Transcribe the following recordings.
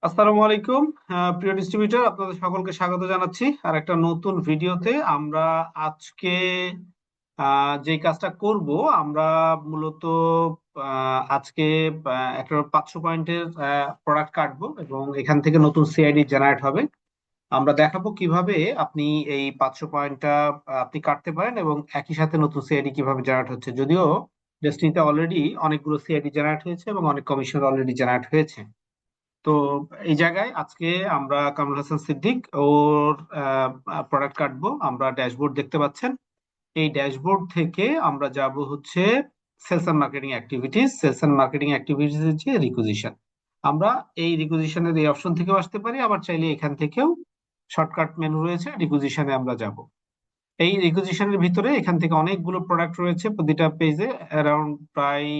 আসসালামু আলাইকুম। প্রিয় ডিস্ট্রিবিউটর, আপনাদের সকলকে স্বাগত জানাচ্ছি আর একটা নতুন ভিডিওতে। আমরা আজকে যে কাজটা করব, আমরা মূলত আজকে একটা 500 পয়েন্টের প্রোডাক্ট কাটবো এবং এখান থেকে নতুন সিআইডি জেনারেট হবে। আমরা দেখাবো কিভাবে আপনি এই 500 পয়েন্টটা আপনি কাটতে পারেন এবং একই সাথে নতুন সিআইডি কিভাবে জেনারেট হচ্ছে। যদিও ডেস্টিনিতে অলরেডি অনেকগুলো সিআইডি জেনারেট হয়েছে এবং অনেক কমিশন অলরেডি জেনারেট হয়েছে। তো এই জায়গায় আজকে আমরা কামরুল হাসান সিদ্দিক ওর প্রোডাক্ট কাটবো। আমরা ড্যাশবোর্ড দেখতে পাচ্ছেন। এই ড্যাশবোর্ড থেকে আমরা যাব হচ্ছে sales and marketing activities. Sales and marketing activities হচ্ছে রিকুইজিশন। আমরা এই রিকুইজিশনের এই অপশন থেকেও আসতে পারি, আবার চাইলে এখান থেকেও শর্টকাট মেনু রয়েছে, রিকুইজিশনে আমরা যাব। এই রিকুইজিশনের ভিতরে এখান থেকে অনেকগুলো প্রোডাক্ট রয়েছে, প্রতিটা পেজে অ্যারাউন্ড প্রায়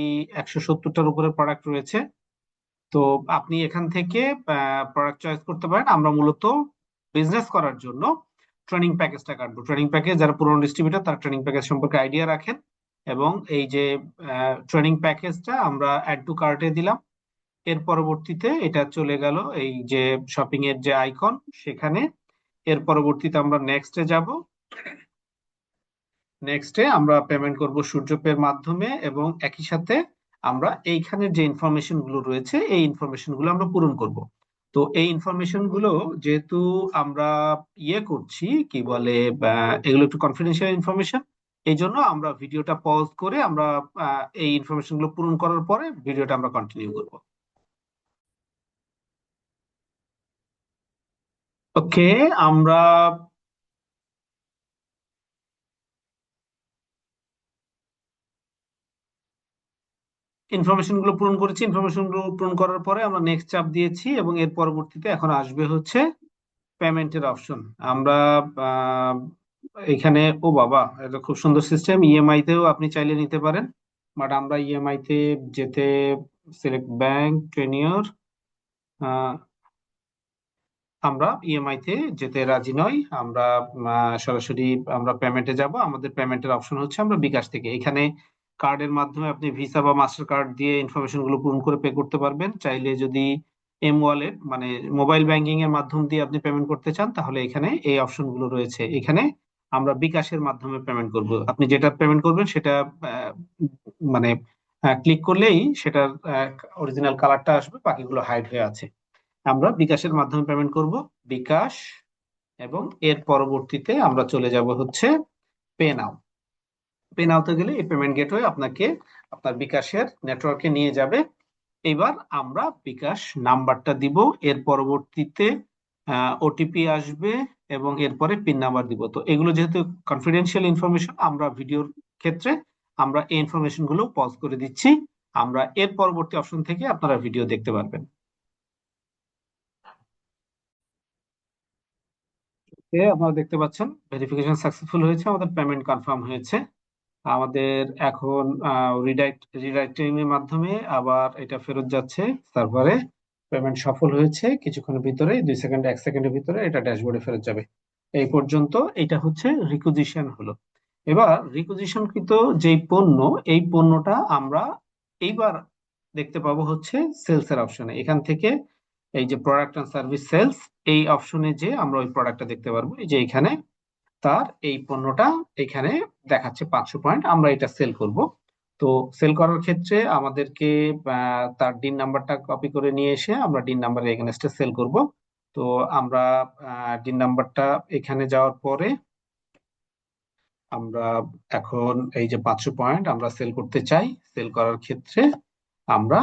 170টার উপরে প্রোডাক্ট রয়েছে। তো আপনি এখান থেকে প্রোডাক্ট চয়েস করতে পারেন। আমরা মূলত বিজনেস করার জন্য ট্রেনিং প্যাকেজটা কাটবো। ট্রেনিং প্যাকেজ, যারা পুরনো ডিস্ট্রিবিউটর তারা ট্রেনিং প্যাকেজ সম্পর্কে আইডিয়া রাখেন, এবং এই যে ট্রেনিং প্যাকেজটা আমরা অ্যাড টু কার্টে দিলাম। এর পরবর্তীতে এটা চলে গেল এই যে শপিং এর যে আইকন সেখানে। এর পরবর্তীতে আমরা নেক্সটে যাব। নেক্সটে আমরা পেমেন্ট করব সূর্যপের মাধ্যমে, এবং একই সাথে আমরা এইখানে যে ইনফরমেশন গুলো রয়েছে এই ইনফরমেশন গুলো আমরা পূরণ করব। তো এই ইনফরমেশন গুলো যেহেতু আমরা করছি, কি বলে, এগুলো একটু কনফিডেন্সিয়াল ইনফরমেশন, এই জন্য আমরা ভিডিওটা পজ করে আমরা এই ইনফরমেশন গুলো পূরণ করার পরে ভিডিওটা আমরা কন্টিনিউ করব। ওকে, আমরা ইনফরমেশন গুলো পূরণ করেছি। ইনফরমেশন গুলো পূরণ করার পরে আমরা নেক্সট চাপ দিয়েছি, এবং এর পরবর্তীতে এখন আসবে হচ্ছে পেমেন্টের অপশন। আমরা আহ, এখানে, ও বাবা, এটা খুব সুন্দর সিস্টেম। ইএমআই তেও আপনি চাইলে নিতে পারেন, বাট আমরা ইএমআই তে যেতে, সিলেক্ট ব্যাংক টেনিওর, আমরা ইএমআই তে যেতে রাজি নই। আমরা সরাসরি আমরা পেমেন্টে যাব। আমাদের পেমেন্টের অপশন হচ্ছে আমরা বিকাশ থেকে, এখানে কার্ডের মাধ্যমে আপনি ভিসা বা মাস্টার কার্ড দিয়ে ইনফরমেশন গুলো পূরণ করে পে করতে পারবেন। চাইলে যদি এম ওয়ালেট মানে মোবাইল ব্যাংকিং এর মাধ্যম দিয়ে আপনি পেমেন্ট করতে চান, তাহলে এখানে এই অপশন গুলো রয়েছে। এখানে আমরা বিকাশের মাধ্যমে পেমেন্ট করব। আপনি যেটা পেমেন্ট করবেন সেটা মানে ক্লিক করলেই সেটার অরিজিনাল কালারটা আসবে, বাকিগুলো হাইড হয়ে আছে। আমরা বিকাশের মাধ্যমে পেমেন্ট করব, বিকাশ। এবং এর পরবর্তীতে আমরা চলে যাব হচ্ছে পে নাও। পে নাওতে গেলে এই পেমেন্ট গেটওয়ে আপনাকে আপনার বিকাশের নেটওয়ার্কে নিয়ে যাবে। এবার আমরা বিকাশ নাম্বারটা দিব, এর পরবর্তীতে ওটিপি আসবে, এবং এরপরে পিন নাম্বার দিব। তো এগুলো যেহেতু কনফিডেন্সিয়াল ইনফরমেশন, আমরা ভিডিওর ক্ষেত্রে আমরা এই ইনফরমেশন গুলো পজ করে দিচ্ছি। আমরা এর পরবর্তী অপশন থেকে আপনারা ভিডিও দেখতে পারবেন। আপনারা দেখতে পাচ্ছেন ভেরিফিকেশন সাকসেসফুল হয়েছে, আমাদের পেমেন্ট কনফার্ম হয়েছে। আমাদের এখন রিডাইরেক্টিং এর মাধ্যমে আবার এটা ফেরত যাচ্ছে সার্ভারে। পেমেন্ট সফল হয়েছে, কিছুক্ষণের ভিতরে, 2 সেকেন্ড 1 সেকেন্ডের ভিতরে এটা ড্যাশবোর্ডে ফেরত যাবে। এই পর্যন্ত এটা হচ্ছে রিকুইজিশন হলো। এবার রিকুইজিশনকৃত যেই পণ্য, এই পণ্যটা আমরা এইবার দেখতে পাবো হচ্ছে সেলস এর অপশনে। এখান থেকে এই যে প্রোডাক্ট এন্ড সার্ভিস সেলস, এই অপশনে যে আমরা ওই প্রোডাক্টটা দেখতে পারবো। এই যে এখানে তার এই পণ্যটা এখানে দেখাচ্ছে 500 পয়েন্ট, আমরা এটা সেল করব। তো সেল করার ক্ষেত্রে আমাদেরকে তার ডিন নাম্বারটা কপি করে নিয়ে এসে আমরা ডিন নাম্বারের এগেনস্টে সেল করব। তো আমরা ডিন নাম্বারটা এখানে যাওয়ার পরে আমরা এখন এই যে 500 পয়েন্ট আমরা সেল করতে চাই, সেল করার ক্ষেত্রে আমরা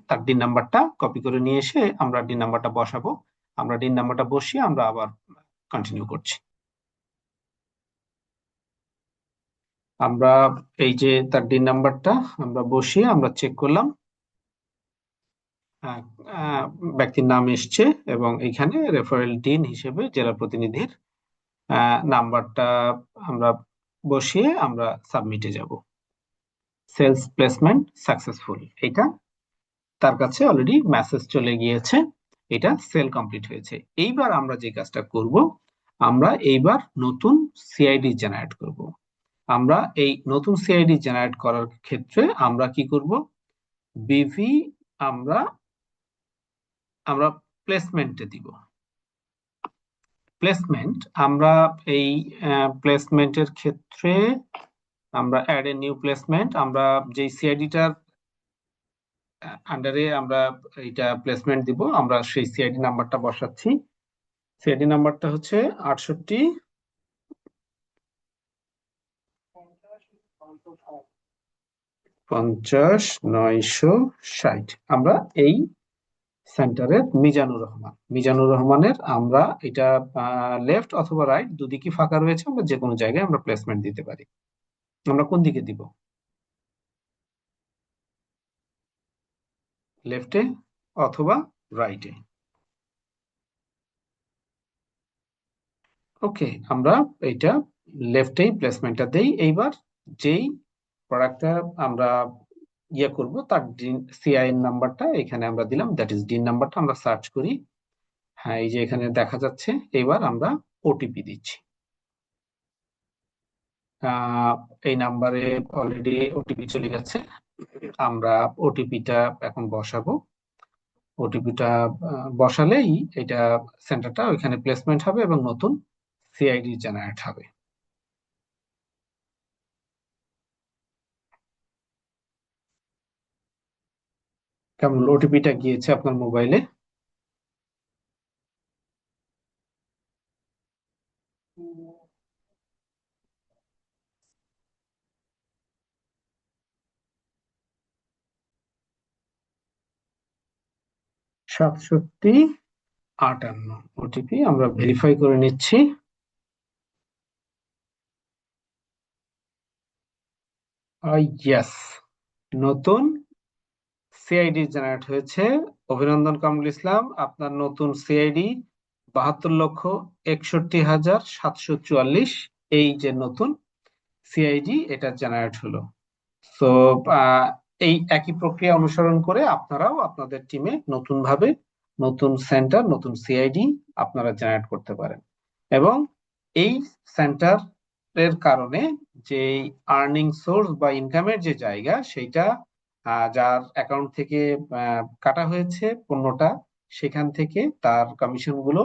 তার ডিন নাম্বারটা কপি করে নিয়ে এসে আমরা ডিন নাম্বারটা বসাবো। আমরা ডিন নাম্বারটা বসিয়ে আমরা আবার কন্টিনিউ করছি। আমরা এই যে তার ডিন নাম্বারটা আমরা বসিয়ে আমরা চেক করলাম। আহ, আহ, ব্যক্তির নাম এসছে, এবং এখানে রেফারেল ডিন হিসেবে জেলা প্রতিনিধির নাম্বারটা আমরা বসিয়ে আমরা সাবমিটে যাব। সেলস প্লেসমেন্ট সাকসেসফুল, এটা তার কাছে অলরেডি মেসেজ চলে গিয়েছে, এটা সেল কমপ্লিট হয়েছে। এইবার আমরা যে কাজটা করব, আমরা এইবার নতুন সিআইডি জেনারেট করব। আমরা এই নতুন সিআইডি জেনারেট করার ক্ষেত্রে আমরা কি করব, বিভি আমরা আমরা প্লেসমেন্টে দিব। প্লেসমেন্ট আমরা এই প্লেসমেন্টের ক্ষেত্রে আমরা অ্যাড এ নিউ প্লেসমেন্ট, আমরা যেই সিআইডিটার আন্ডারে আমরা এইটা প্লেসমেন্ট দিব, আমরা সেই সিআইডি নাম্বারটা বসাচ্ছি। সিআইডি নাম্বারটা হচ্ছে 68 50 960। আমরা এই সেন্টারের মিজানুর রহমানের আমরা এটা লেফট অথবা রাইট দুদিকই ফাঁকা রয়েছে, আমরা যে কোনো জায়গায় আমরা প্লেসমেন্ট দিতে পারি। আমরা কোন দিকে দিব? লেফটে অথবা রাইটে? ওকে, আমরা এইটা লেফটেই প্লেসমেন্টটা দেই। এইবার যেই প্রোডাক্টটা আমরা ইয়ে করব তার সিআইএন নাম্বারটা এখানে আমরা দিলাম, দ্যাট ইজ ডিন নাম্বারটা আমরা সার্চ করি। হ্যাঁ, এই যে এখানে দেখা যাচ্ছে। এবার আমরা ওটিপি দিচ্ছি। এই নাম্বারে অলরেডি ওটিপি চলে গেছে, আমরা ওটিপিটা এখন বসাবো। ওটিপিটা বসালেই এটা সেন্টারটা ওইখানে প্লেসমেন্ট হবে এবং নতুন সিআইডি জেনারেট হবে। কেমন ওটিপিটা গিয়েছে আপনার মোবাইলে? 6758 ওটিপি আমরা ভেরিফাই করে নিচ্ছি। ইয়েস, নতুন সিআইডি জেনারেট হয়েছে। অভিনন্দন কামরুল ইসলাম, আপনার নতুন সিআইডি 72,61,744। এই যে নতুন সিআইডি এটা জেনারেট হলো। তো এই একই প্রক্রিয়া অনুসরণ করে আপনারাও আপনাদের টিমে নতুন ভাবে নতুন সেন্টার নতুন সিআইডি আপনারা জেনারেট করতে পারেন। এবং এই সেন্টার এর কারণে যে আর্নিং সোর্স বা ইনকামের যে জায়গা সেইটা যার অ্যাকাউন্ট থেকে কাটা হয়েছে পণ্যটা, সেখান থেকে তার কমিশন গুলো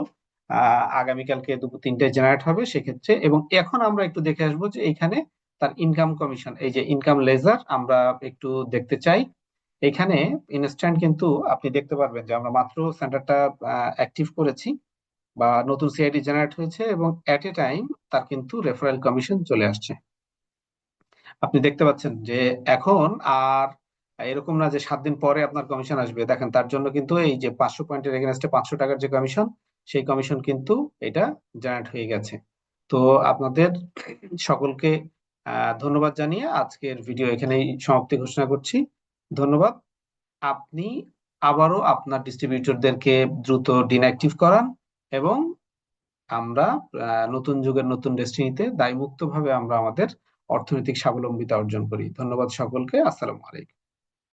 আগামীকালকে দুপুর 3টায় জেনারেট হবে সেক্ষেত্রে। এবং এখন আমরা একটু দেখে আসবো যে এইখানে তার ইনকাম কমিশন, এই যে ইনকাম লেজার আমরা একটু দেখতে চাই। এখানে ইনস্ট্যান্ট কিন্তু আপনি দেখতে পারবেন যে আমরা মাত্র সেন্টারটা অ্যাক্টিভ করেছি বা নতুন সিআইডি জেনারেট হয়েছে এবং এট এ টাইম তার কিন্তু রেফারেল কমিশন চলে আসছে। আপনি দেখতে পাচ্ছেন যে এখন আর এরকম না যে 7 দিন পরে আপনার কমিশন আসবে। দেখেন, তার জন্য কিন্তু এই যে 500 পয়েন্টের এগেনস্টে 500 টাকার যে কমিশন, সেই কমিশন কিন্তু এটা জেনারেট হয়ে গেছে। তো আপনাদের সকলকে ধন্যবাদ জানিয়ে আজকের ভিডিও এখানেই সমাপ্তি ঘোষণা করছি। ধন্যবাদ। আপনি আবারও আপনার ডিস্ট্রিবিউটরদেরকে দ্রুত ডিনঅ্যাক্টিভ করান এবং আমরা নতুন যুগের নতুন ডেস্টিনিতে দায়মুক্তভাবে আমরা আমাদের অর্থনৈতিক স্বাবলম্বিতা অর্জন করি। ধন্যবাদ সকলকে। আসসালামু আলাইকুম।